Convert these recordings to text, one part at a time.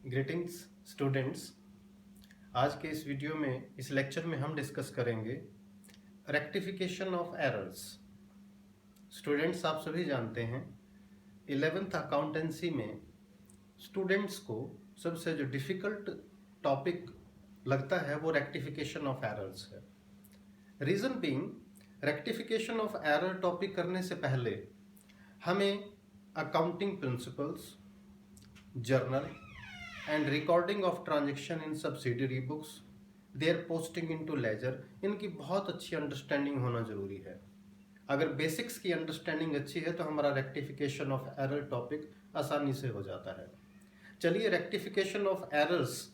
Greetings students. आज के इस वीडियो में इस लेक्चर में हम डिस्कस करेंगे रेक्टिफिकेशन ऑफ एरर्स। स्टूडेंट्स, आप सभी जानते हैं 11th अकाउंटेंसी में स्टूडेंट्स को सबसे जो डिफ़िकल्ट टॉपिक लगता है वो रेक्टिफिकेशन ऑफ एरर्स है। Reason being, rectification of error topic करने से पहले हमें accounting principles, journal and recording of transaction in subsidiary books, their posting into ledger, इनकी बहुत अच्छी अंडरस्टैंडिंग होना जरूरी है। अगर बेसिक्स की अंडरस्टैंडिंग अच्छी है तो हमारा रेक्टिफिकेशन ऑफ एरर टॉपिक आसानी से हो जाता है। चलिए रेक्टिफिकेशन ऑफ एरर्स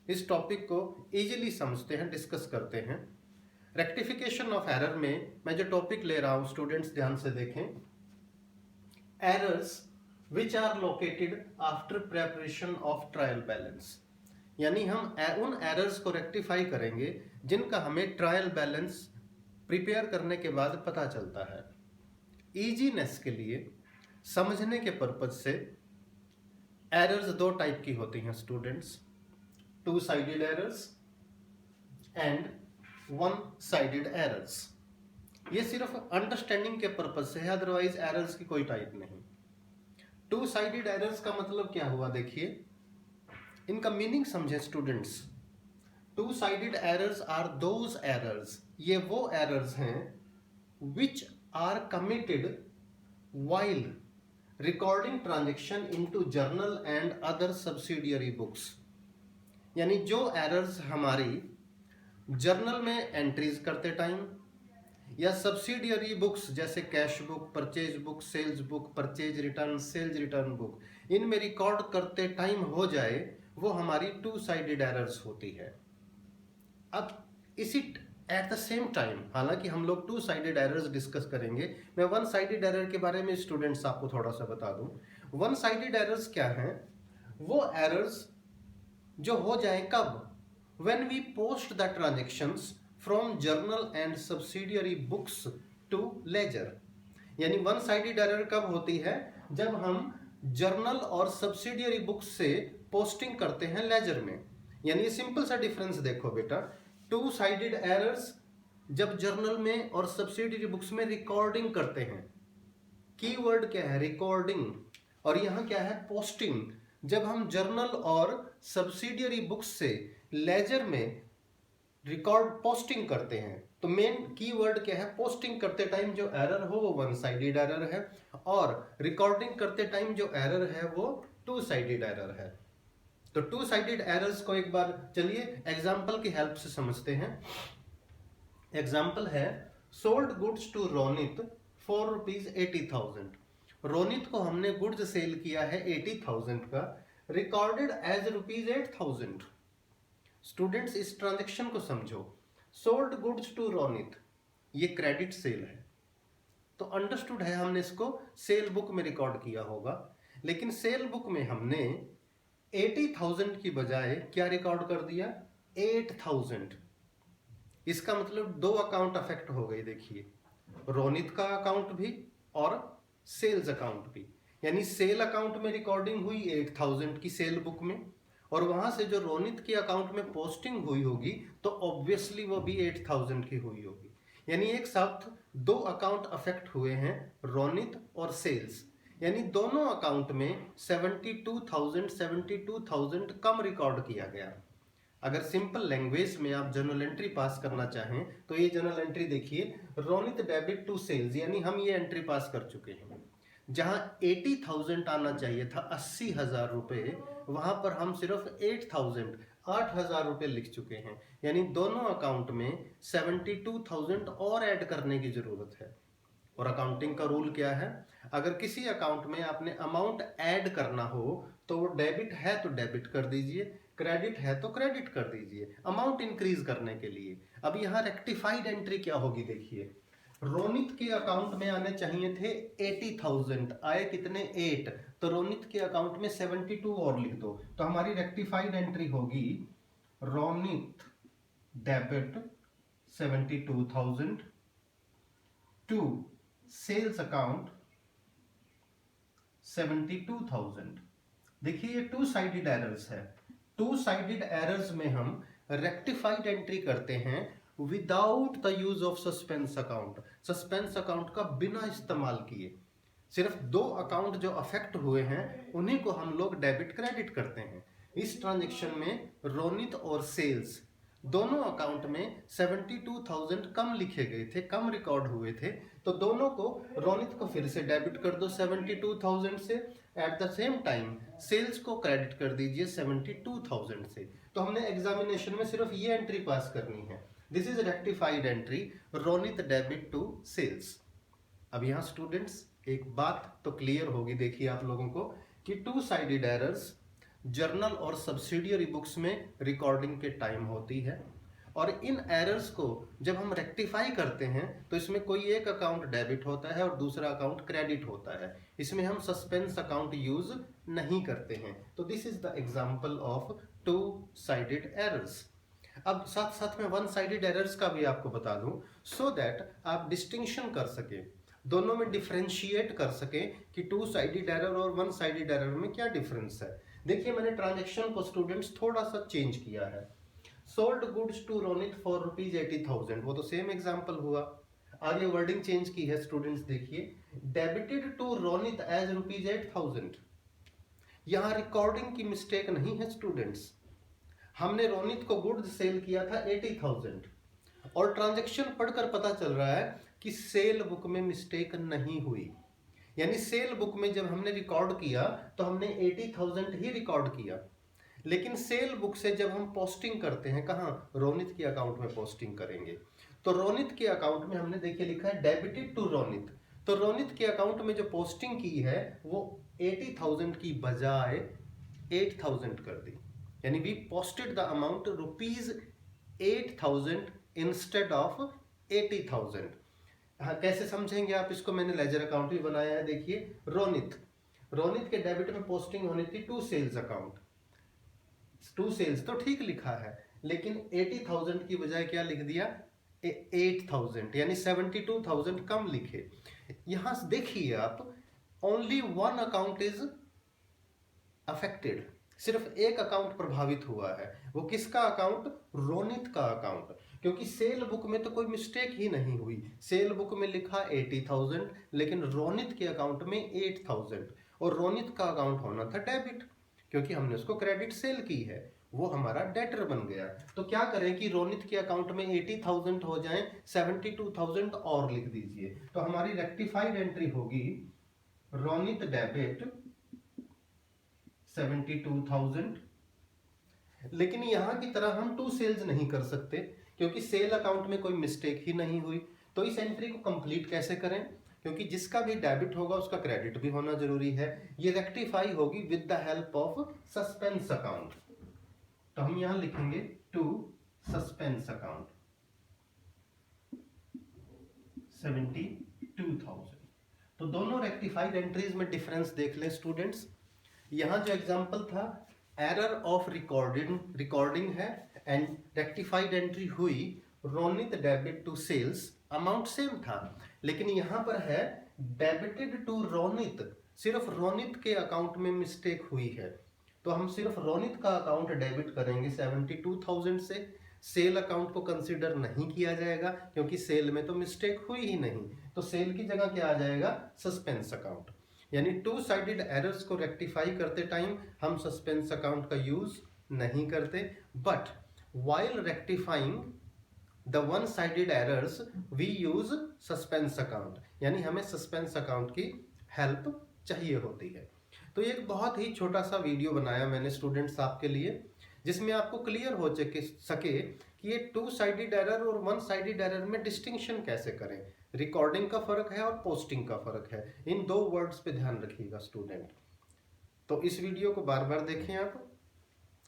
इस टॉपिक को इजीली समझते हैं, डिस्कस करते हैं। रेक्टिफिकेशन ऑफ एरर में मैं जो टॉपिक ले रहा हूँ स्टूडेंट्स ध्यान से देखें। Errors which are located after preparation of trial balance, यानी हम उन एरर्स को रेक्टिफाई करेंगे जिनका हमें ट्रायल बैलेंस प्रिपेयर करने के बाद पता चलता है। ईजीनेस के लिए, समझने के पर्पज से एरर्स दो टाइप की होती हैं students, two sided errors and one sided errors. ये सिर्फ अंडरस्टैंडिंग के पर्पज से है, अदरवाइज एरर्स की कोई टाइप नहीं। टू साइडेड एरर्स का मतलब क्या हुआ, देखिए इनका मीनिंग समझे students. Two sided errors are those errors, ये वो एरर्स हैं which are committed while recording transaction into journal and other subsidiary books. यानी जो एरर्स हमारी जर्नल में एंट्रीज करते टाइम या सब्सिडियरी बुक्स जैसे cash book, purchase book, sales book, purchase return, sales return book, इनमें रिकॉर्ड करते टाइम हो जाए, वो हमारी टू साइडेड एरर्स होती है। अब इसी एट द सेम टाइम, हालांकि हम लोग टू साइडेड एरर्स डिस्कस करेंगे, मैं वन साइडेड एरर के बारे में स्टूडेंट्स आपको थोड़ा सा बता दूं। वन साइडेड एरर्स क्या हैं? वो एरर्स जो हो जाए कब? When we post the transactions from journal and subsidiary books to ledger. यानी वन साइडेड एरर कब होती है? जब हम जर्नल और सब्सिडियरी बुक्स से पोस्टिंग करते हैं लेजर में। यानी सिंपल सा डिफरेंस देखो बेटा, टू साइडेड एरर्स जब जर्नल में और सब्सिडियरी बुक्स में रिकॉर्डिंग करते हैं, कीवर्ड क्या है? रिकॉर्डिंग। और यहां क्या है? पोस्टिंग। जब हम जर्नल और सब्सिडियरी बुक्स से लेजर में रिकॉर्ड पोस्टिंग करते हैं, तो मेन कीवर्ड क्या है? पोस्टिंग करते टाइम जो एरर हो वो वन साइडेड एरर है, और रिकॉर्डिंग करते टाइम जो एरर है वो टू साइडेड एरर है। तो टू साइडेड एरर्स को एक बार चलिए एग्जांपल की हेल्प से समझते हैं। एग्जांपल है, sold goods to Ronit for ₹80,000। Ronit को हमने गुड्स सेल किया है 80,000 का, रिकॉर्डेड एज ₹8,000। स्टूडेंट्स इस ट्रांजैक्शन को समझो। सोल्ड गुड्स टू रोनित, ये क्रेडिट सेल है, तो अंडरस्टूड है हमने इसको सेल बुक में रिकॉर्ड किया होगा। लेकिन सेल बुक में हमने 80,000 की बजाय क्या रिकॉर्ड कर दिया? 8,000। इसका मतलब दो अकाउंट अफेक्ट हो गए। देखिए, रोनित का अकाउंट भी और सेल्स अकाउंट भी। यानी सेल अकाउंट में रिकॉर्डिंग हुई 8,000 की सेल बुक में, और वहां से जो रोनित के अकाउंट में पोस्टिंग हुई होगी तो ऑब्वियसली वो भी 8,000 की हुई होगी। यानी एक साथ दो अकाउंट अफेक्ट हुए हैं, रोनित और सेल्स। यानी दोनों अकाउंट में 72,000 कम रिकॉर्ड किया गया। अगर सिंपल लैंग्वेज में आप जर्नल एंट्री पास करना चाहें तो ये जर्नल एंट्री देखिए, रोनित डेबिट टू सेल्स, यानी हम ये एंट्री पास कर चुके हैं। जहां 80,000 आना चाहिए था, 80,000 रुपए, वहां पर हम सिर्फ 8,000 रुपए लिख चुके हैं। यानी दोनों अकाउंट में 72,000 और ऐड करने की जरूरत है। और अकाउंटिंग का रूल क्या है? अगर किसी अकाउंट में आपने अमाउंट ऐड करना हो तो वो डेबिट है तो डेबिट कर दीजिए, क्रेडिट है तो क्रेडिट कर दीजिए, अमाउंट इंक्रीज करने के लिए। अब यहाँ रेक्टिफाइड एंट्री क्या होगी? देखिए, रोनित के अकाउंट में आने चाहिए थे 80,000, आए कितने? 8। तो रोनित के अकाउंट में 72 और लिख दो, तो हमारी रेक्टिफाइड एंट्री होगी Ronit debit 72,000 to sales account 72,000। देखिए ये टू साइडेड एरर्स है, टू साइडेड एरर्स में हम रेक्टिफाइड एंट्री करते हैं without the use of suspense account. Suspense account का बिना इस्तेमाल किए सिर्फ दो अकाउंट जो अफेक्ट हुए हैं उन्हीं को हम लोग डेबिट क्रेडिट करते हैं। इस ट्रांजेक्शन में रोनित और सेल्स दोनों अकाउंट में 72,000 कम लिखे गए थे, कम रिकॉर्ड हुए थे, तो दोनों को रोनित को फिर से डेबिट कर दो 72,000 से, at the same time sales को क्रेडिट कर दीजिए 72,000 से। तो हमने एग्जामिनेशन में सिर्फ ये एंट्री पास करनी है, this is rectified entry, Ronit debit to sales. अब यहाँ स्टूडेंट्स एक बात तो क्लियर होगी, देखिए आप लोगों को, कि टू साइडेड एरर्स जर्नल और सब्सिडियरी बुक्स में रिकॉर्डिंग के टाइम होती है, और इन एरर्स को जब हम रेक्टिफाई करते हैं तो इसमें कोई एक अकाउंट डेबिट होता है और दूसरा अकाउंट क्रेडिट होता है, इसमें हम सस्पेंस अकाउंट यूज नहीं करते हैं। तो this is the example of to sided errors. अब साथ साथ में वन साइडेड एरर्स का भी आपको बता दूं, सो दैट आप डिस्टिंक्शन कर सके, दोनों में डिफरेंशिएट कर सके कि टू साइडेड एरर और वन साइडेड एरर में क्या डिफरेंस है। देखिए मैंने ट्रांजेक्शन को स्टूडेंट्स थोड़ा सा चेंज किया है। Sold goods to Ronit for ₹80,000, वो तो सेम एग्जांपल हुआ, आगे वर्डिंग चेंज की है स्टूडेंट्स। देखिए डेबिटेड टू रोनित एज ₹8,000, यहाँ रिकॉर्डिंग की मिस्टेक नहीं है स्टूडेंट्स, हमने रोनित को गुड्स सेल किया था 80,000 और ट्रांजैक्शन पढ़कर पता चल रहा है कि सेल बुक में मिस्टेक नहीं हुई, यानी सेल बुक में जब हमने रिकॉर्ड किया तो हमने 80,000 ही रिकॉर्ड किया, लेकिन सेल बुक से जब हम पोस्टिंग करते हैं, कहाँ, रोनित के अकाउंट में पोस्टिंग करेंगे, तो रोनित के अकाउंट में हमने देखिए लिखा है डेबिटेड टू रोनित, तो रोनित के अकाउंट में जो पोस्टिंग की है वो 80,000 की बजाय 8,000 कर दी, यानी we posted the amount ₹8,000 instead of 80,000। हाँ, कैसे समझेंगे आप इसको, मैंने लेजर अकाउंट भी बनाया है। देखिए रोनित के डेबिट में पोस्टिंग होनी थी to sales account, to sales तो ठीक लिखा है, लेकिन 80,000 की बजाय क्या लिख दिया, 8,000, यानी 72,000 कम लिखे। यहां देखिए आप, only one account is affected, सिर्फ एक अकाउंट प्रभावित हुआ है, वो किसका अकाउंट, रोनित का अकाउंट, क्योंकि सेल बुक में तो कोई मिस्टेक ही नहीं हुई, सेल बुक में लिखा 80,000 लेकिन रोनित के अकाउंट में 8,000, और रोनित का अकाउंट होना था डेबिट, क्योंकि हमने उसको क्रेडिट सेल की है, वो हमारा डेटर बन गया। तो क्या करें कि रोनित के अकाउंट में 80,000 हो जाए, 72,000 और लिख दीजिए, तो हमारी रेक्टिफाइड एंट्री होगी रोनित डेबिट 72,000। लेकिन यहां की तरह हम टू सेल्स नहीं कर सकते क्योंकि सेल अकाउंट में कोई मिस्टेक ही नहीं हुई, तो इस एंट्री को कंप्लीट कैसे करें, क्योंकि जिसका भी डेबिट होगा उसका क्रेडिट भी होना जरूरी है। ये रेक्टिफाई होगी with the help of suspense account, तो हम यहां लिखेंगे टू सस्पेंस अकाउंट 72,000। तो दोनों रेक्टिफाइड एंट्रीज में डिफरेंस देख लें स्टूडेंट्स। यहां जो एग्जांपल था एरर ऑफ रिकॉर्डिंग है एंड रेक्टिफाइड एंट्री हुई Ronit debit to sales, amount same था, लेकिन यहां पर है डेबिटेड टू रोनित, सिर्फ रोनित के अकाउंट में मिस्टेक हुई है, तो हम सिर्फ रोनित का अकाउंट डेबिट करेंगे 72,000 से, सेल अकाउंट को कंसीडर नहीं किया जाएगा क्योंकि सेल में तो मिस्टेक हुई ही नहीं, तो सेल की जगह क्या आ जाएगा, सस्पेंस अकाउंट। यानी टू साइडेड एरर्स को रेक्टिफाई करते टाइम हम सस्पेंस अकाउंट का यूज नहीं करते, but while rectifying the one sided errors we use suspense account, यानी हमें सस्पेंस अकाउंट की हेल्प चाहिए होती है। तो एक बहुत ही छोटा सा वीडियो बनाया मैंने स्टूडेंट्स आपके लिए, जिसमें आपको क्लियर हो सके कि ये टू साइडेड एरर और वन साइडेड एरर में डिस्टिंक्शन कैसे करें, रिकॉर्डिंग का फर्क है और पोस्टिंग का फर्क है, इन दो वर्ड्स पे ध्यान रखिएगा स्टूडेंट। तो इस वीडियो को बार बार देखें, आप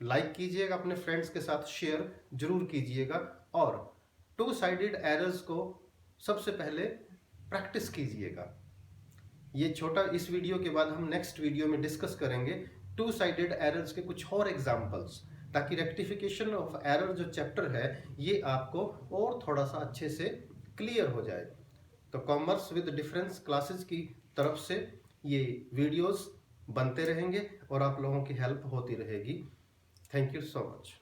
लाइक कीजिएगा, अपने फ्रेंड्स के साथ शेयर जरूर कीजिएगा, और टू साइडेड एरर्स को सबसे पहले प्रैक्टिस कीजिएगा। ये छोटा, इस वीडियो के बाद हम नेक्स्ट वीडियो में डिस्कस करेंगे टू साइडेड एरर्स के कुछ और एग्जांपल्स, ताकि रेक्टिफिकेशन ऑफ एरर जो चैप्टर है ये आपको और थोड़ा सा अच्छे से क्लियर हो जाए। तो कॉमर्स विद डिफरेंस क्लासेस की तरफ से ये वीडियोस बनते रहेंगे और आप लोगों की हेल्प होती रहेगी। Thank you so much.